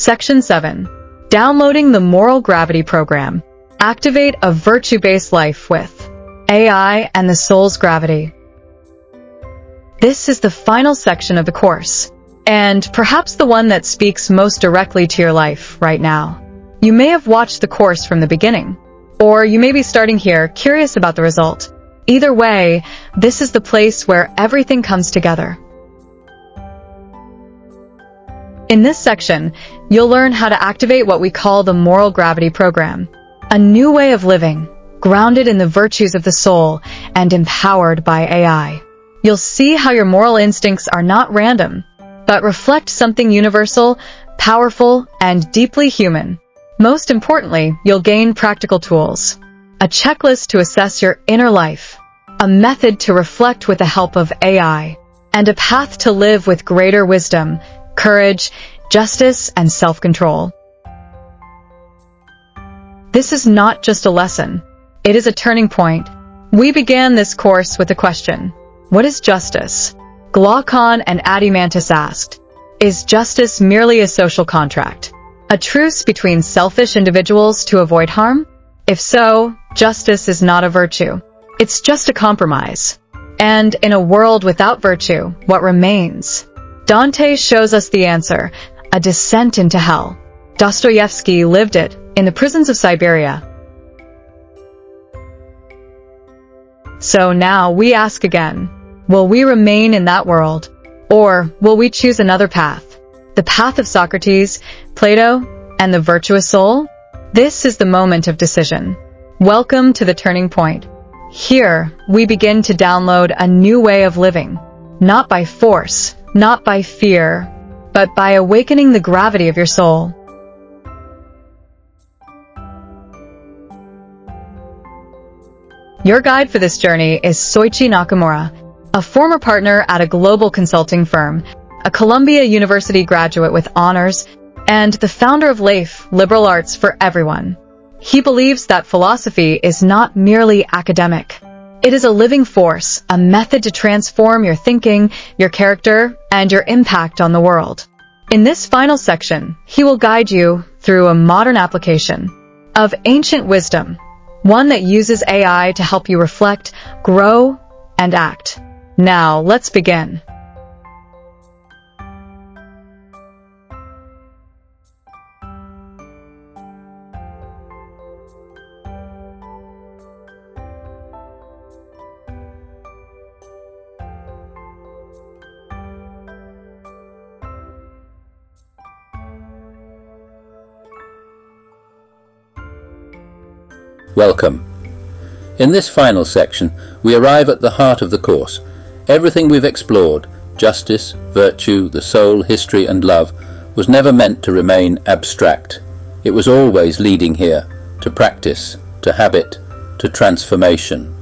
Section 7. Downloading the Moral Gravity Program. Activate a virtue-based life with AI and the Soul's Gravity. This is the final section of the course, and perhaps the one that speaks most directly to your life right now. You may have watched the course from the beginning, or you may be starting here curious about the result. Either way, this is the place where everything comes together. In this section, you'll learn how to activate what we call the Moral Gravity Program, a new way of living, grounded in the virtues of the soul and empowered by AI. You'll see how your moral instincts are not random, but reflect something universal, powerful, and deeply human. Most importantly, you'll gain practical tools, a checklist to assess your inner life, a method to reflect with the help of AI, and a path to live with greater wisdom, courage, justice, and self-control. This is not just a lesson. It is a turning point. We began this course with a question. What is justice? Glaucon and Adimantus asked, is justice merely a social contract? A truce between selfish individuals to avoid harm? If so, justice is not a virtue. It's just a compromise. And in a world without virtue, what remains? Dante shows us the answer, a descent into hell. Dostoevsky lived it in the prisons of Siberia. So now we ask again, will we remain in that world, or will we choose another path? The path of Socrates, Plato, and the virtuous soul? This is the moment of decision. Welcome to the turning point. Here, we begin to download a new way of living, not by force, not by fear, but by awakening the gravity of your soul. Your guide for this journey is Soichi Nakamura, a former partner at a global consulting firm, a Columbia University graduate with honors, and the founder of LAFE, Liberal Arts for Everyone. He believes that philosophy is not merely academic. It is a living force, a method to transform your thinking, your character, and your impact on the world. In this final section, he will guide you through a modern application of ancient wisdom, one that uses AI to help you reflect, grow, and act. Now, let's begin. Welcome. In this final section, we arrive at the heart of the course. Everything we've explored, justice, virtue, the soul, history, and love, was never meant to remain abstract. It was always leading here, to practice, to habit, to transformation.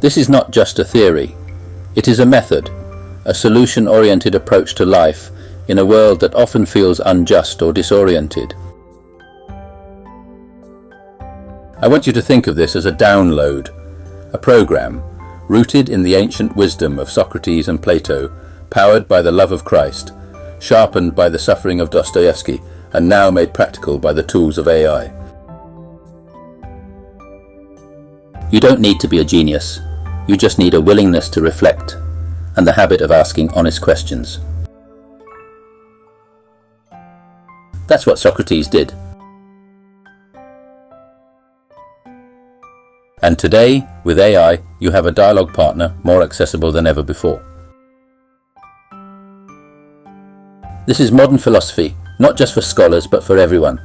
This is not just a theory. It is a method, a solution-oriented approach to life in a world that often feels unjust or disoriented. I want you to think of this as a download, a program rooted in the ancient wisdom of Socrates and Plato, powered by the love of Christ, sharpened by the suffering of Dostoevsky, and now made practical by the tools of AI. You don't need to be a genius. You just need a willingness to reflect and the habit of asking honest questions. That's what Socrates did. And today, with AI, you have a dialogue partner more accessible than ever before. This is modern philosophy, not just for scholars, but for everyone.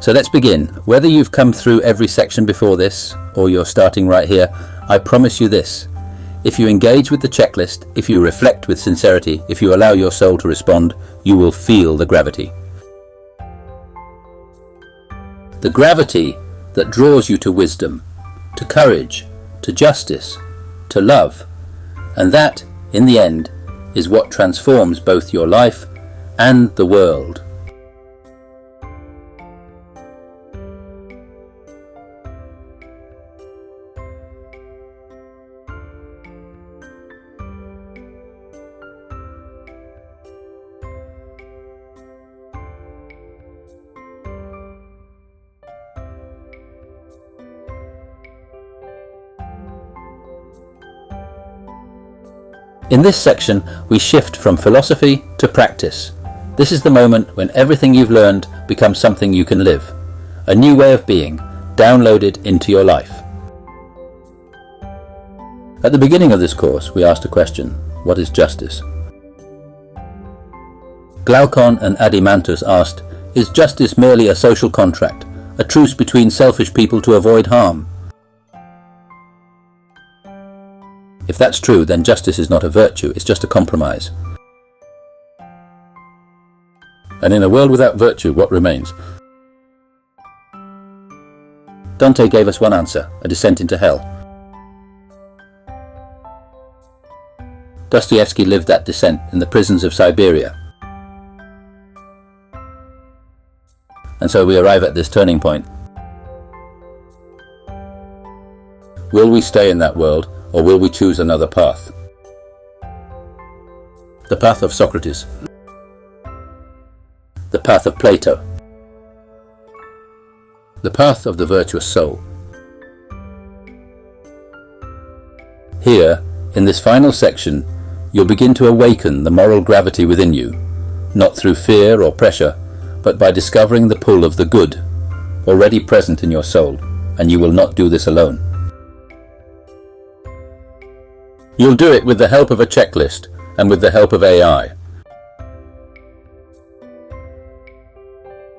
So let's begin. Whether you've come through every section before this, or you're starting right here, I promise you this. If you engage with the checklist, if you reflect with sincerity, if you allow your soul to respond, you will feel the gravity. The gravity that draws you to wisdom, to courage, to justice, to love. And that, in the end, is what transforms both your life and the world. In this section, we shift from philosophy to practice. This is the moment when everything you've learned becomes something you can live. A new way of being, downloaded into your life. At the beginning of this course, we asked a question: what is justice? Glaucon and Adimantus asked, is justice merely a social contract, a truce between selfish people to avoid harm? If that's true, then justice is not a virtue, it's just a compromise. And in a world without virtue, what remains? Dante gave us one answer: a descent into hell. Dostoevsky lived that descent in the prisons of Siberia. And so we arrive at this turning point. Will we stay in that world, or will we choose another path? The path of Socrates. The path of Plato. The path of the virtuous soul. Here, in this final section, you'll begin to awaken the moral gravity within you, not through fear or pressure, but by discovering the pull of the good, already present in your soul, and you will not do this alone. You'll do it with the help of a checklist and with the help of AI.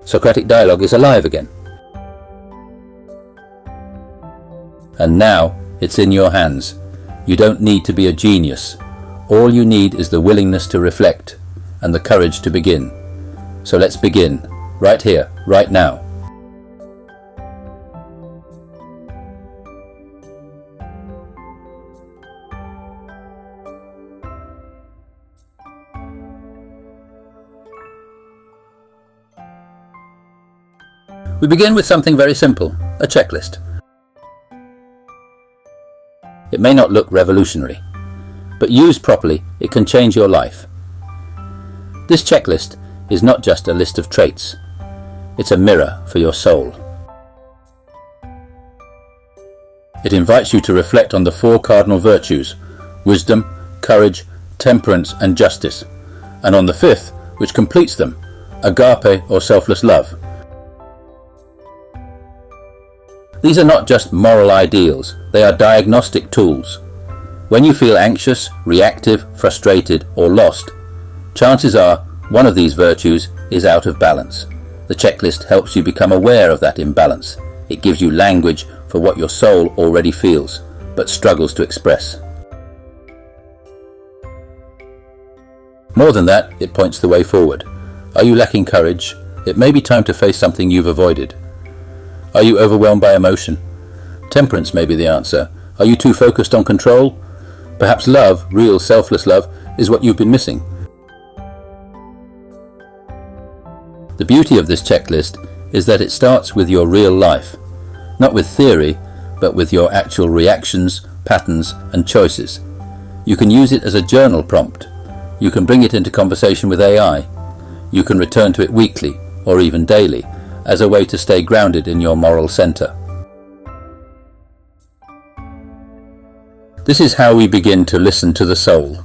Socratic dialogue is alive again. And now it's in your hands. You don't need to be a genius. All you need is the willingness to reflect and the courage to begin. So let's begin, right here, right now. We begin with something very simple, a checklist. It may not look revolutionary, but used properly, it can change your life. This checklist is not just a list of traits. It's a mirror for your soul. It invites you to reflect on the four cardinal virtues: wisdom, courage, temperance, and justice, and on the fifth, which completes them, agape or selfless love. These are not just moral ideals, they are diagnostic tools. When you feel anxious, reactive, frustrated, or lost, chances are one of these virtues is out of balance. The checklist helps you become aware of that imbalance. It gives you language for what your soul already feels, but struggles to express. More than that, it points the way forward. Are you lacking courage? It may be time to face something you've avoided. Are you overwhelmed by emotion? Temperance may be the answer. Are you too focused on control? Perhaps love, real selfless love, is what you've been missing. The beauty of this checklist is that it starts with your real life, not with theory, but with your actual reactions, patterns, and choices. You can use it as a journal prompt. You can bring it into conversation with AI. You can return to it weekly, or even daily, as a way to stay grounded in your moral center. This is how we begin to listen to the soul.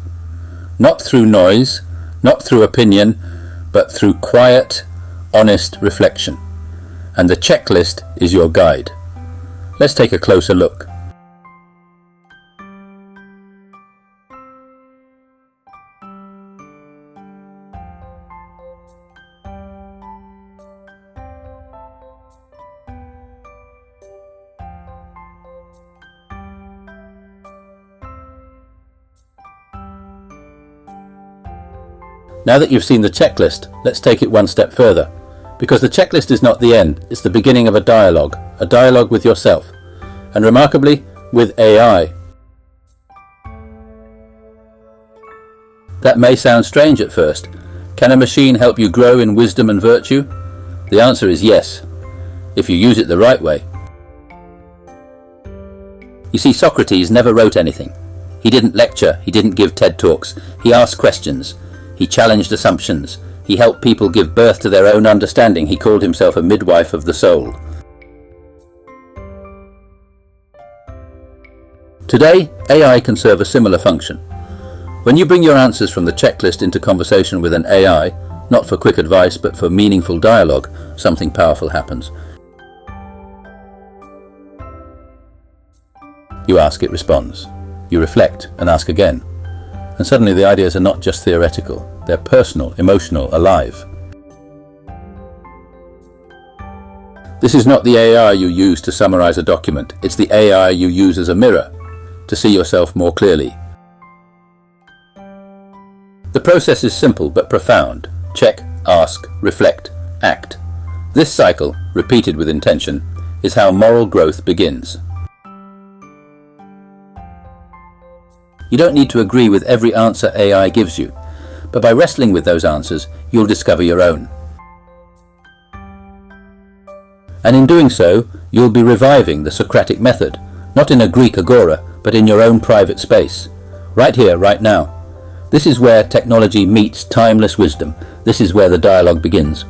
Not through noise, not through opinion, but through quiet, honest reflection. And the checklist is your guide. Let's take a closer look. Now that you've seen the checklist, let's take it one step further. Because the checklist is not the end, it's the beginning of a dialogue with yourself, and remarkably, with AI. That may sound strange at first. Can a machine help you grow in wisdom and virtue? The answer is yes, if you use it the right way. You see, Socrates never wrote anything. He didn't lecture, he didn't give TED Talks, he asked questions. He challenged assumptions. He helped people give birth to their own understanding. He called himself a midwife of the soul. Today, AI can serve a similar function. When you bring your answers from the checklist into conversation with an AI, not for quick advice but for meaningful dialogue, something powerful happens. You ask, it responds. You reflect and ask again. And suddenly the ideas are not just theoretical, they're personal, emotional, alive. This is not the AI you use to summarize a document, it's the AI you use as a mirror to see yourself more clearly. The process is simple but profound. Check, ask, reflect, act. This cycle, repeated with intention, is how moral growth begins. You don't need to agree with every answer AI gives you, but by wrestling with those answers, you'll discover your own. And in doing so, you'll be reviving the Socratic method, not in a Greek agora, but in your own private space. Right here, right now. This is where technology meets timeless wisdom. This is where the dialogue begins.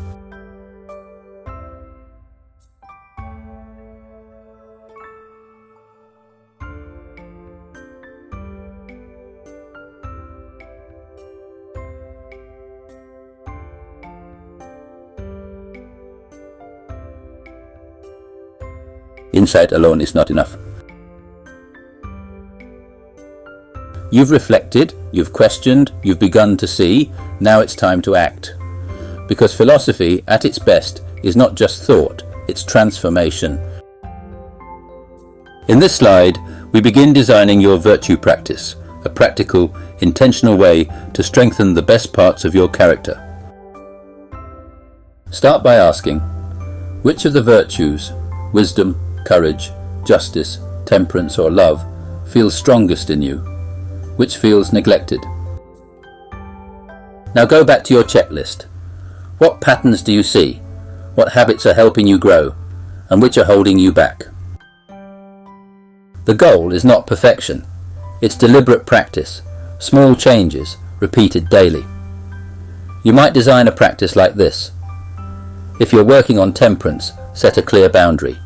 Insight alone is not enough. You've reflected, you've questioned, you've begun to see, now it's time to act. Because philosophy, at its best, is not just thought, it's transformation. In this slide, we begin designing your virtue practice, a practical, intentional way to strengthen the best parts of your character. Start by asking, which of the virtues, wisdom, courage, justice, temperance or love, feels strongest in you? Which feels neglected? Now go back to your checklist. What patterns do you see? What habits are helping you grow? And which are holding you back? The goal is not perfection. It's deliberate practice, small changes, repeated daily. You might design a practice like this. If you're working on temperance, set a clear boundary.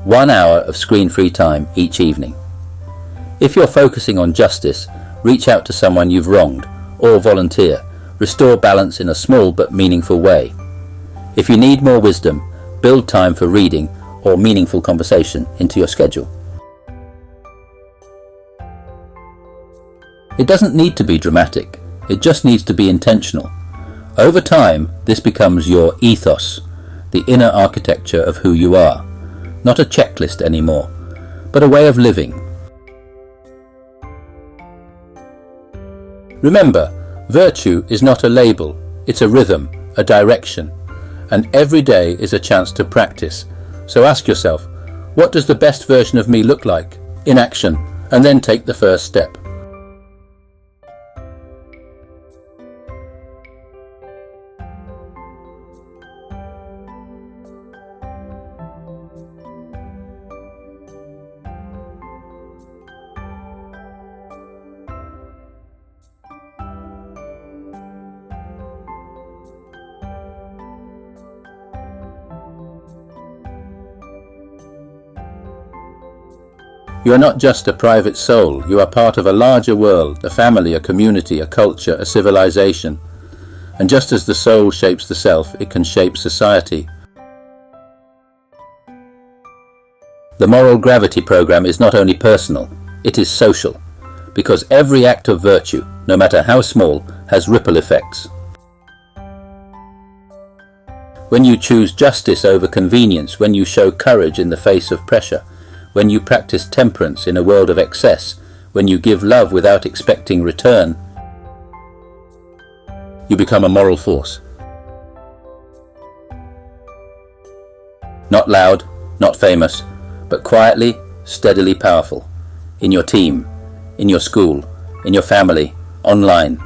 1 hour of screen-free time each evening. If you're focusing on justice, reach out to someone you've wronged, or volunteer. Restore balance in a small but meaningful way. If you need more wisdom, build time for reading or meaningful conversation into your schedule. It doesn't need to be dramatic, it just needs to be intentional. Over time, this becomes your ethos, the inner architecture of who you are. Not a checklist anymore, but a way of living. Remember, virtue is not a label, it's a rhythm, a direction, and every day is a chance to practice. So ask yourself, what does the best version of me look like in action, and then take the first step. You are not just a private soul, you are part of a larger world, a family, a community, a culture, a civilization. And just as the soul shapes the self, it can shape society. The Moral Gravity program is not only personal, it is social, because every act of virtue, no matter how small, has ripple effects. When you choose justice over convenience, when you show courage in the face of pressure, when you practice temperance in a world of excess, when you give love without expecting return, you become a moral force. Not loud, not famous, but quietly, steadily powerful. In your team, in your school, in your family, online.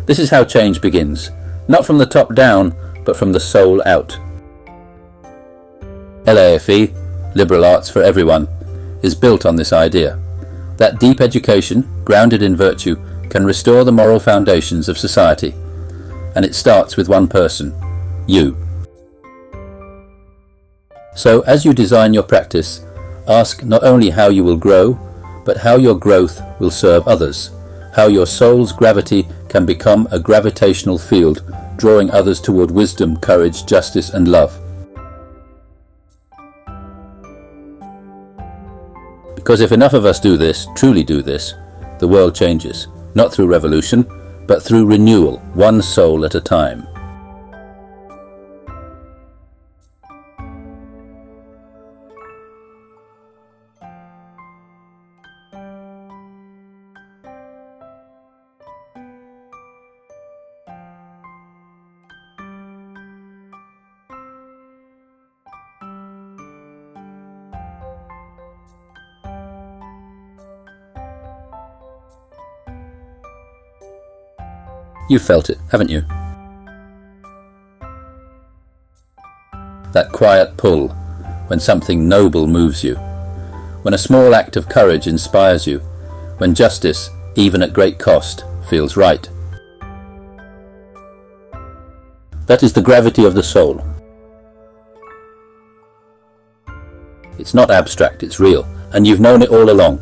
This is how change begins, not from the top down, but from the soul out. LAFE, Liberal Arts for Everyone, is built on this idea, that deep education, grounded in virtue, can restore the moral foundations of society. And it starts with one person, you. So as you design your practice, ask not only how you will grow, but how your growth will serve others, how your soul's gravity can become a gravitational field, drawing others toward wisdom, courage, justice, and love. Because if enough of us do this, truly do this, the world changes, not through revolution, but through renewal, one soul at a time. You've felt it, haven't you? That quiet pull, when something noble moves you, when a small act of courage inspires you, when justice, even at great cost, feels right. That is the gravity of the soul. It's not abstract, it's real, and you've known it all along.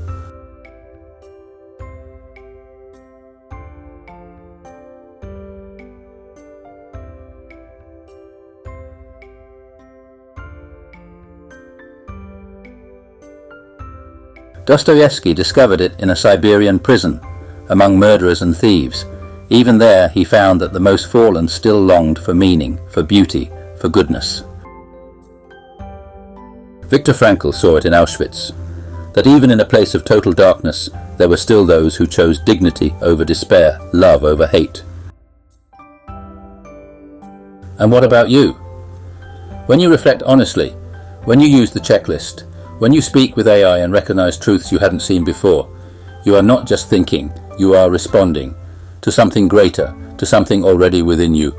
Dostoevsky discovered it in a Siberian prison, among murderers and thieves. Even there he found that the most fallen still longed for meaning, for beauty, for goodness. Viktor Frankl saw it in Auschwitz, that even in a place of total darkness, there were still those who chose dignity over despair, love over hate. And what about you? When you reflect honestly, when you use the checklist, when you speak with AI and recognize truths you hadn't seen before, you are not just thinking, you are responding to something greater, to something already within you.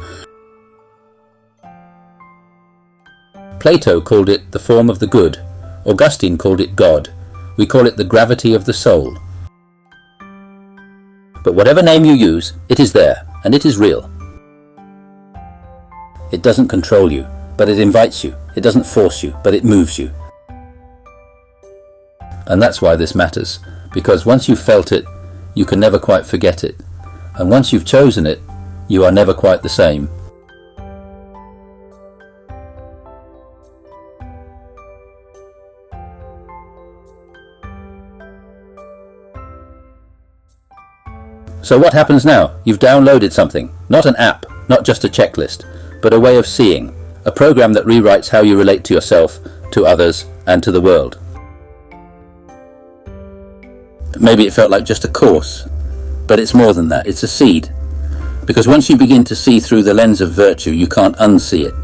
Plato called it the form of the good. Augustine called it God. We call it the gravity of the soul. But whatever name you use, it is there, and it is real. It doesn't control you, but it invites you. It doesn't force you, but it moves you. And that's why this matters, because once you've felt it, you can never quite forget it. And once you've chosen it, you are never quite the same. So what happens now? You've downloaded something, not an app, not just a checklist, but a way of seeing, a program that rewrites how you relate to yourself, to others, and to the world. Maybe it felt like just a course, but it's more than that, it's a seed. Because once you begin to see through the lens of virtue, you can't unsee it.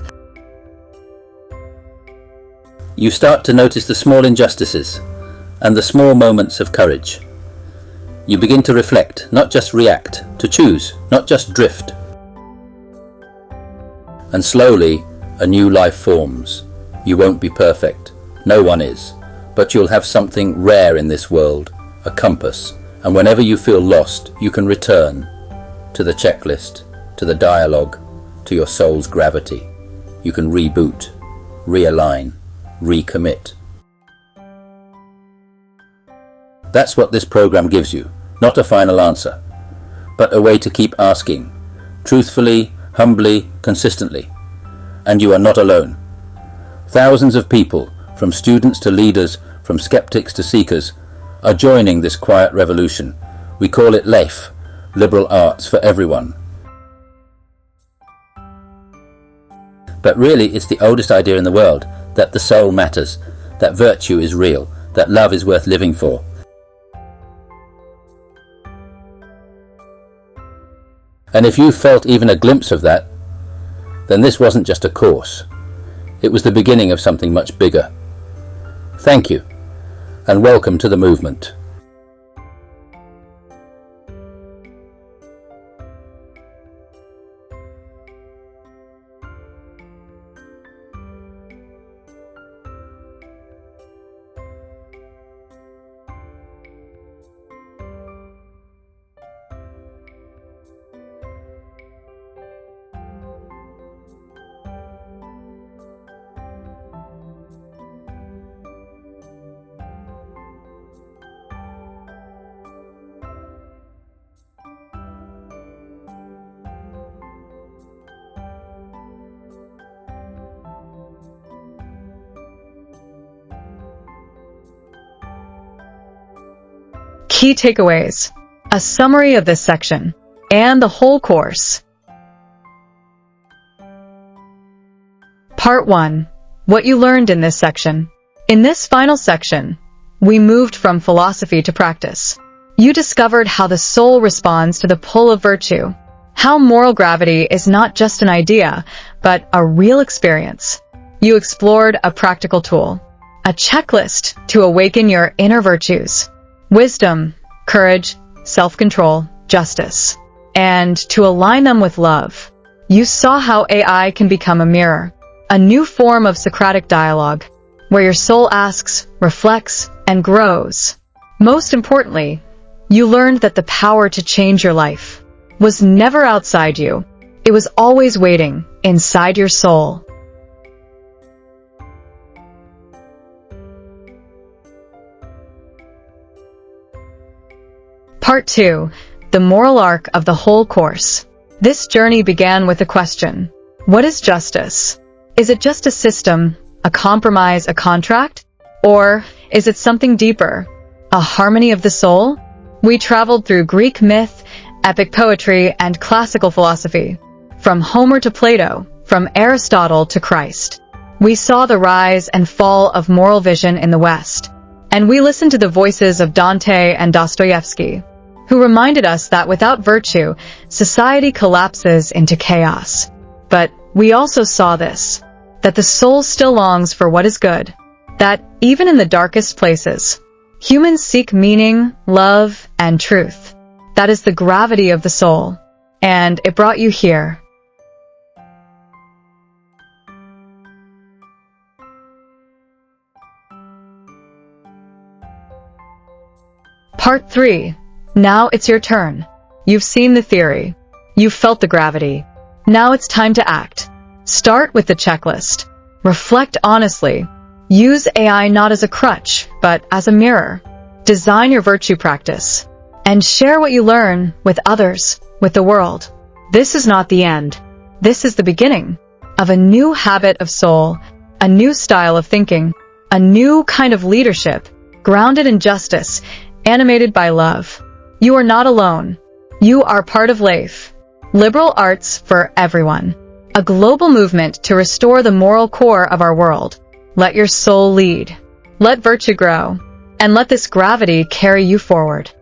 You start to notice the small injustices and the small moments of courage. You begin to reflect, not just react, to choose, not just drift. And slowly, a new life forms. You won't be perfect, no one is, but you'll have something rare in this world. A compass, and whenever you feel lost, you can return to the checklist, to the dialogue, to your soul's gravity. You can reboot, realign, recommit. That's what this program gives you, not a final answer, but a way to keep asking, truthfully, humbly, consistently. And you are not alone. Thousands of people, from students to leaders, from skeptics to seekers, are joining this quiet revolution. We call it LAFE, Liberal Arts for Everyone. But really it's the oldest idea in the world, that the soul matters, that virtue is real, that love is worth living for. And if you felt even a glimpse of that, then this wasn't just a course. It was the beginning of something much bigger. Thank you. And welcome to the movement. Key takeaways. A summary of this section and the whole course. Part 1. What you learned in this section. In this final section, we moved from philosophy to practice. You discovered how the soul responds to the pull of virtue, how moral gravity is not just an idea, but a real experience. You explored a practical tool, a checklist to awaken your inner virtues: wisdom, courage, self-control, justice, and to align them with love. You saw how AI can become a mirror, a new form of Socratic dialogue, where your soul asks, reflects, and grows. Most importantly, you learned that the power to change your life was never outside you. It was always waiting inside your soul. Part 2. The moral arc of the whole course. This journey began with a question. What is justice? Is it just a system, a compromise, a contract? Or is it something deeper, a harmony of the soul? We traveled through Greek myth, epic poetry, and classical philosophy. From Homer to Plato, from Aristotle to Christ. We saw the rise and fall of moral vision in the West. And we listened to the voices of Dante and Dostoevsky, who reminded us that without virtue, society collapses into chaos. But we also saw this, that the soul still longs for what is good, that even in the darkest places, humans seek meaning, love, and truth. That is the gravity of the soul, and it brought you here. Part 3. Now it's your turn. You've seen the theory. You've felt the gravity. Now it's time to act. Start with the checklist. Reflect honestly. Use AI not as a crutch, but as a mirror. Design your virtue practice. And share what you learn with others, with the world. This is not the end. This is the beginning of a new habit of soul, a new style of thinking, a new kind of leadership, grounded in justice, animated by love. You are not alone. You are part of LAFE, liberal arts for everyone, a global movement to restore the moral core of our world. Let your soul lead. Let virtue grow, and let this gravity carry you forward.